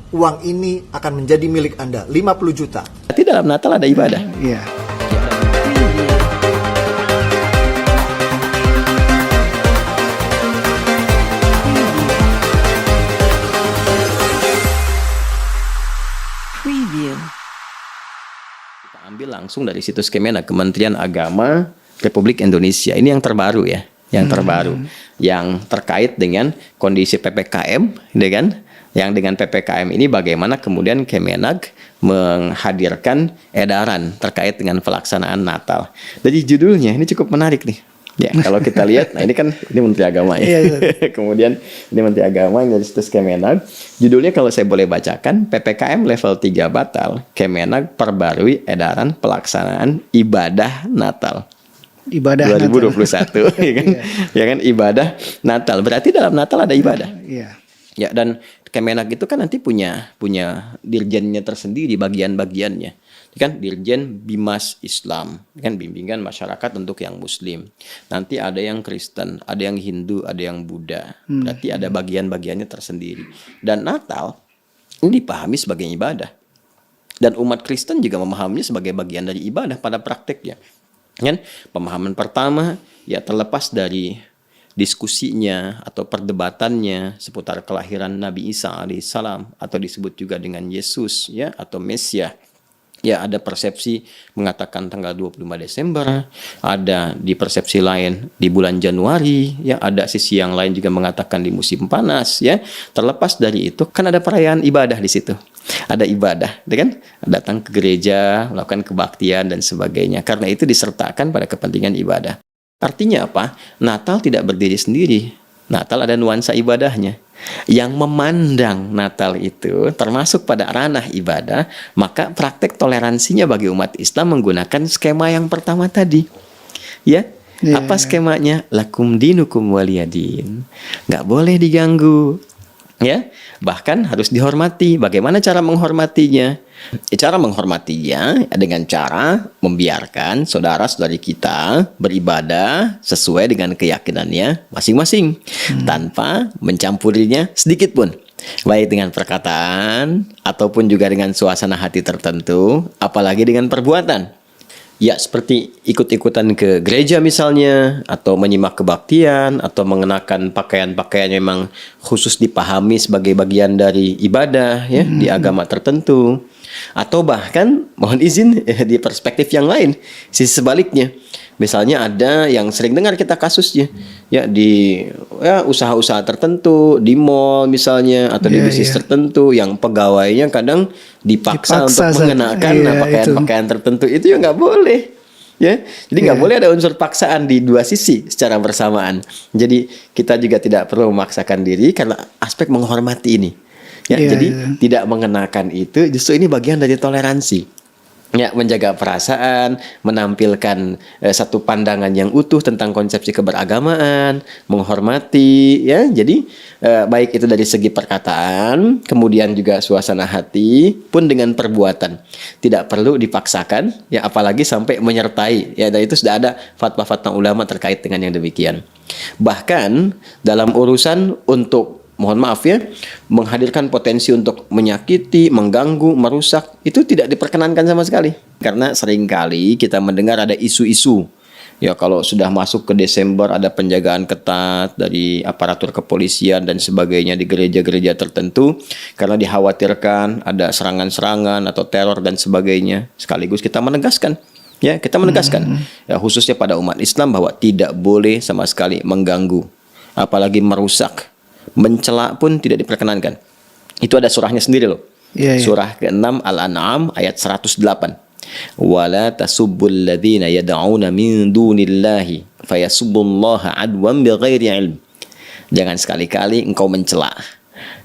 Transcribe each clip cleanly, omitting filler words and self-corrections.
uang ini akan menjadi milik Anda, 50 juta. Berarti dalam Natal ada ibadah. Iya. Preview. Kita ambil langsung dari situs Kemenak, Kementerian Agama Republik Indonesia. Ini yang terbaru ya, yang terbaru, yang terkait dengan kondisi PPKM, kan? Yang dengan PPKM ini bagaimana kemudian Kemenak menghadirkan edaran terkait dengan pelaksanaan Natal. Jadi judulnya ini cukup menarik nih. Ya, kalau kita lihat, nah ini kan ini Menteri Agama ya. Kemudian ini Menteri Agama yang dari situs Kemenak. Judulnya kalau saya boleh bacakan, PPKM level 3 batal, Kemenak perbarui edaran pelaksanaan ibadah Natal. Ibadah 2021 ya kan? Ya kan, ibadah Natal. Berarti dalam Natal ada ibadah. Iya. Ya, dan Kemenak itu kan nanti punya dirjennya tersendiri, bagian-bagiannya. Kan Dirjen Bimas Islam, kan bimbingan masyarakat untuk yang Muslim. Nanti ada yang Kristen, ada yang Hindu, ada yang Buddha. Berarti ada bagian-bagiannya tersendiri. Dan Natal ini dipahami sebagai ibadah. Dan umat Kristen juga memahaminya sebagai bagian dari ibadah pada prakteknya. Kan pemahaman pertama ya terlepas dari diskusinya atau perdebatannya seputar kelahiran Nabi Isa alaihissalam atau disebut juga dengan Yesus ya atau Mesias. Ya, ada persepsi mengatakan tanggal 25 Desember, ada di persepsi lain di bulan Januari, ya ada sisi yang lain juga mengatakan di musim panas, ya. Terlepas dari itu kan ada perayaan ibadah di situ. Ada ibadah, kan? Datang ke gereja, melakukan kebaktian dan sebagainya. Karena itu disertakan pada kepentingan ibadah. Artinya apa? Natal tidak berdiri sendiri. Natal ada nuansa ibadahnya. Yang memandang Natal itu termasuk pada ranah ibadah, maka praktek toleransinya bagi umat Islam menggunakan skema yang pertama tadi. Ya, apa skemanya? Lakum dinukum waliyadin. Nggak boleh diganggu. Ya, bahkan harus dihormati. Bagaimana cara menghormatinya? Cara menghormatinya dengan cara membiarkan saudara-saudari kita beribadah sesuai dengan keyakinannya masing-masing, tanpa mencampurinya sedikit pun, baik dengan perkataan ataupun juga dengan suasana hati tertentu, apalagi dengan perbuatan. Ya, seperti ikut-ikutan ke gereja misalnya, atau menyimak kebaktian, atau mengenakan pakaian-pakaian yang memang khusus dipahami sebagai bagian dari ibadah ya di agama tertentu. Atau bahkan mohon izin di perspektif yang lain, sisi sebaliknya. Misalnya ada yang sering dengar kita kasusnya ya di usaha-usaha tertentu, di mall misalnya atau di bisnis tertentu yang pegawainya kadang dipaksa untuk mengenakan pakaian-pakaian tertentu, itu ya nggak boleh. Ya, jadi nggak boleh ada unsur paksaan di dua sisi secara bersamaan. Jadi kita juga tidak perlu memaksakan diri karena aspek menghormati ini. Ya, jadi tidak mengenakan itu justru ini bagian dari toleransi. Ya, menjaga perasaan, menampilkan satu pandangan yang utuh tentang konsepsi keberagamaan, menghormati, ya. Jadi baik itu dari segi perkataan, kemudian juga suasana hati, pun dengan perbuatan. Tidak perlu dipaksakan, ya, apalagi sampai menyertai. Ya, dan itu sudah ada fatwa-fatwa ulama terkait dengan yang demikian. Bahkan dalam urusan untuk mohon maaf ya, menghadirkan potensi untuk menyakiti, mengganggu, merusak, itu tidak diperkenankan sama sekali. Karena seringkali kita mendengar ada isu-isu. Ya, kalau sudah masuk ke Desember ada penjagaan ketat dari aparatur kepolisian dan sebagainya di gereja-gereja tertentu. Karena dikhawatirkan ada serangan-serangan atau teror dan sebagainya. Sekaligus kita menegaskan. Ya, kita menegaskan. Ya, khususnya pada umat Islam bahwa tidak boleh sama sekali mengganggu. Apalagi merusak. Mencela pun tidak diperkenankan. Itu ada surahnya sendiri loh. Surah ke-6 Al-An'am ayat 108. Wala tasubbul ladzina yad'una min dunillahi fayasubbullaha adwan bighairi ilm. Jangan sekali-kali engkau mencela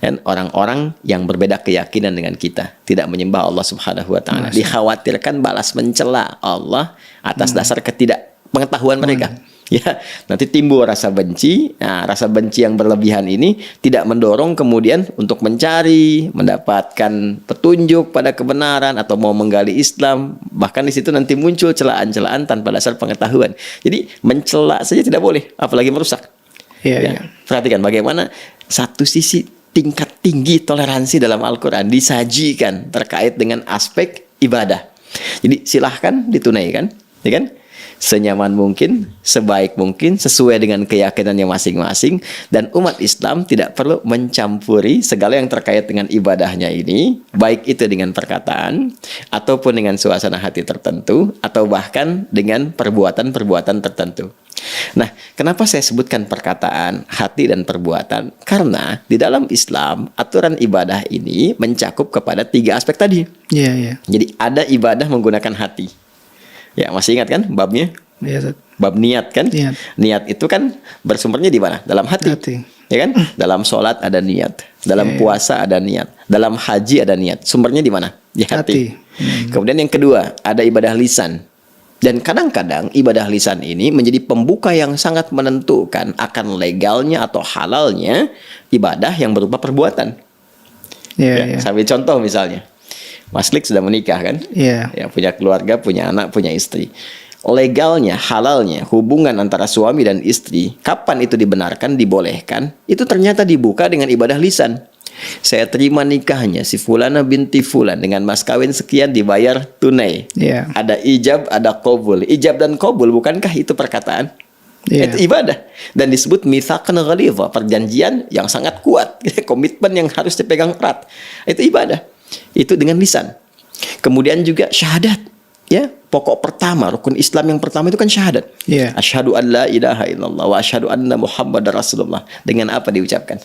dan orang-orang yang berbeda keyakinan dengan kita, tidak menyembah Allah Subhanahu wa taala. Dikhawatirkan balas mencela Allah atas dasar ketidakpengetahuan mereka. Ya, nanti timbul rasa benci. Nah, rasa benci yang berlebihan ini tidak mendorong kemudian untuk mencari, mendapatkan petunjuk pada kebenaran atau mau menggali Islam. Bahkan di situ nanti muncul celaan-celaan tanpa dasar pengetahuan. Jadi mencela saja tidak boleh, apalagi merusak. Perhatikan bagaimana satu sisi tingkat tinggi toleransi dalam Al-Quran disajikan terkait dengan aspek ibadah. Jadi silahkan ditunaikan, ya kan? Senyaman mungkin, sebaik mungkin, sesuai dengan keyakinannya masing-masing, dan umat Islam tidak perlu mencampuri segala yang terkait dengan ibadahnya ini, baik itu dengan perkataan ataupun dengan suasana hati tertentu atau bahkan dengan perbuatan-perbuatan tertentu. Nah, kenapa saya sebutkan perkataan, hati, dan perbuatan? Karena di dalam Islam aturan ibadah ini mencakup kepada 3 aspek tadi. Jadi ada ibadah menggunakan hati. Ya, masih ingat kan babnya? Iya. Bab niat kan? Niat. Niat itu kan bersumbernya di mana? Dalam hati. Ya kan? Dalam sholat ada niat, dalam puasa ada niat, dalam haji ada niat. Sumbernya di mana? Di hati. Kemudian yang kedua, ada ibadah lisan. Dan kadang-kadang ibadah lisan ini menjadi pembuka yang sangat menentukan akan legalnya atau halalnya ibadah yang berupa perbuatan. Sambil contoh misalnya, Mas Lik sudah menikah kan? Iya. Ya, punya keluarga, punya anak, punya istri. Legalnya, halalnya hubungan antara suami dan istri, kapan itu dibenarkan, dibolehkan, itu ternyata dibuka dengan ibadah lisan. Saya terima nikahnya si Fulana binti Fulan dengan mas kawin sekian, dibayar tunai. Ada ijab, ada qabul. Ijab dan qabul, bukankah itu perkataan? Itu ibadah. Dan disebut mitsaqan ghalidha, perjanjian yang sangat kuat, komitmen yang harus dipegang erat. Itu ibadah. Itu dengan lisan. Kemudian juga syahadat, ya, pokok pertama rukun Islam yang pertama itu kan syahadat. Asyhadu an la ilaha illallah wa asyhadu anna Muhammadar Rasulullah. Dengan apa diucapkan?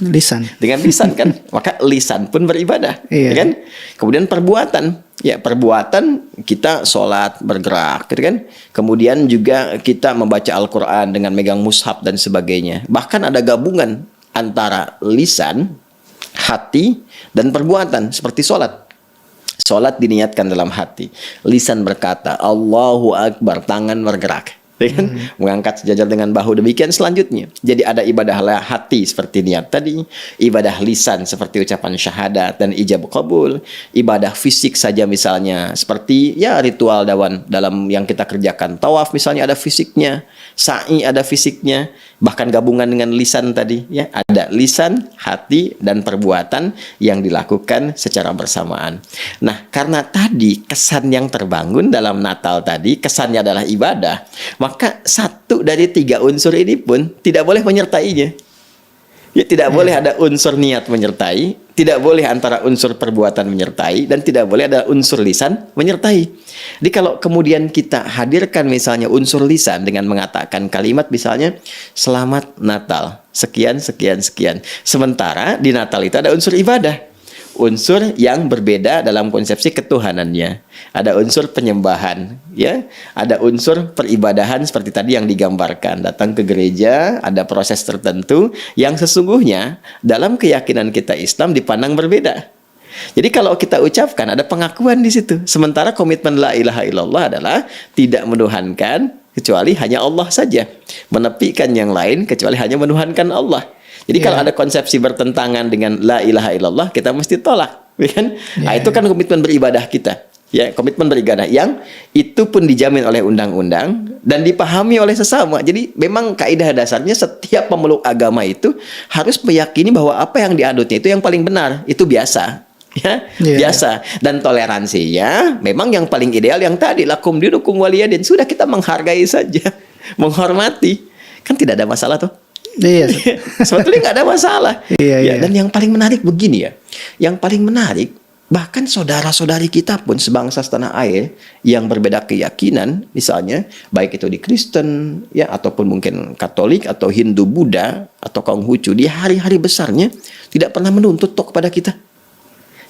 Lisan. Dengan lisan kan. Maka lisan pun beribadah, ya kan? Kemudian perbuatan, ya, perbuatan kita sholat, bergerak, gitu kan? Kemudian juga kita membaca Al-Quran dengan megang mushaf dan sebagainya. Bahkan ada gabungan antara lisan, hati, dan perbuatan seperti sholat. Sholat diniatkan dalam hati, lisan berkata Allahu Akbar, tangan bergerak, ya kan? Mengangkat sejajar dengan bahu, demikian selanjutnya. Jadi ada ibadah hati seperti niat tadi, ibadah lisan seperti ucapan syahadat dan ijab qabul, ibadah fisik saja misalnya seperti ya ritual dalam yang kita kerjakan, tawaf misalnya ada fisiknya, sa'i ada fisiknya, bahkan gabungan dengan lisan tadi, ya, ada lisan, hati, dan perbuatan yang dilakukan secara bersamaan. Nah, karena tadi kesan yang terbangun dalam Natal tadi, kesannya adalah ibadah, maka 1 dari 3 unsur ini pun tidak boleh menyertainya. Ya, tidak boleh ada unsur niat menyertai, tidak boleh antara unsur perbuatan menyertai, dan tidak boleh ada unsur lisan menyertai. Jadi kalau kemudian kita hadirkan misalnya unsur lisan dengan mengatakan kalimat misalnya Selamat Natal, sekian, sekian, sekian. Sementara di Natal itu ada unsur ibadah. Unsur yang berbeda dalam konsepsi ketuhanannya. Ada unsur penyembahan, ya. Ada unsur peribadahan seperti tadi yang digambarkan. Datang ke gereja, ada proses tertentu yang sesungguhnya dalam keyakinan kita Islam dipandang berbeda. Jadi kalau kita ucapkan ada pengakuan di situ. Sementara komitmen la ilaha illallah adalah tidak menuhankan kecuali hanya Allah saja. Menepikan yang lain kecuali hanya menuhankan Allah. Jadi kalau ada konsepsi bertentangan dengan la ilaha illallah, kita mesti tolak, ya kan? Nah, itu kan komitmen beribadah kita. Ya, komitmen beribadah yang itu pun dijamin oleh undang-undang dan dipahami oleh sesama. Jadi memang kaidah dasarnya setiap pemeluk agama itu harus meyakini bahwa apa yang dianutnya itu yang paling benar. Itu biasa. Ya, biasa. Dan toleransinya memang yang paling ideal yang tadi lakum dinukum waliyadin. Sudah, kita menghargai saja, menghormati. Kan tidak ada masalah tuh. Sebetulnya nggak ada masalah. Dan yang paling menarik begini ya, yang paling menarik bahkan saudara-saudari kita pun sebangsa setanah air yang berbeda keyakinan, misalnya baik itu di Kristen, ya, ataupun mungkin Katolik atau Hindu, Buddha atau Konghucu, di hari-hari besarnya tidak pernah menuntut kepada kita.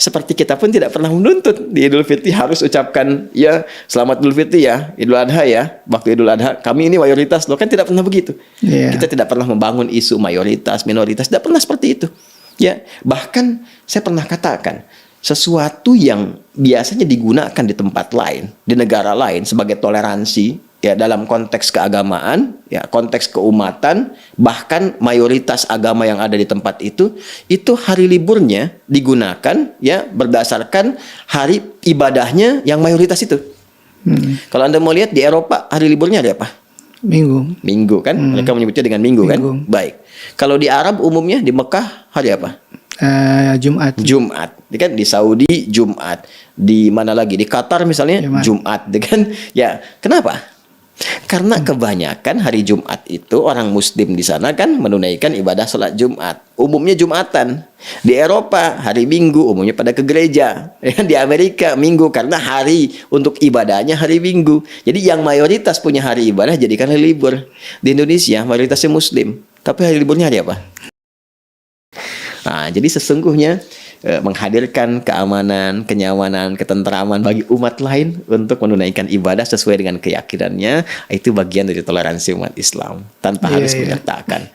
Seperti kita pun tidak pernah menuntut di Idul Fitri harus ucapkan ya selamat Idul Fitri ya, Idul Adha ya, waktu Idul Adha kami ini mayoritas loh, kan tidak pernah begitu. Kita tidak pernah membangun isu mayoritas, minoritas, tidak pernah seperti itu. Ya, bahkan saya pernah katakan sesuatu yang biasanya digunakan di tempat lain, di negara lain sebagai toleransi, ya, dalam konteks keagamaan, ya, konteks keumatan, bahkan mayoritas agama yang ada di tempat itu hari liburnya digunakan, ya, berdasarkan hari ibadahnya yang mayoritas itu. Kalau Anda mau lihat di Eropa hari liburnya hari apa? Minggu Kan? Mereka menyebutnya dengan minggu kan? Baik. Kalau di Arab umumnya di Mekah hari apa? Jumat. Jumat, kan di Saudi Jumat, di mana lagi di Qatar misalnya Jumat, kan? Ya, kenapa? Karena kebanyakan hari Jumat itu orang Muslim di sana kan menunaikan ibadah sholat Jumat, umumnya Jumatan. Di Eropa hari Minggu umumnya pada ke gereja, di Amerika Minggu karena hari untuk ibadahnya hari Minggu. Jadi yang mayoritas punya hari ibadah jadikan hari libur. Di Indonesia mayoritasnya Muslim, tapi hari liburnya hari apa? Nah, jadi sesungguhnya menghadirkan keamanan, kenyamanan, ketentraman bagi umat lain untuk menunaikan ibadah sesuai dengan keyakinannya, itu bagian dari toleransi umat Islam tanpa harus menyertakan.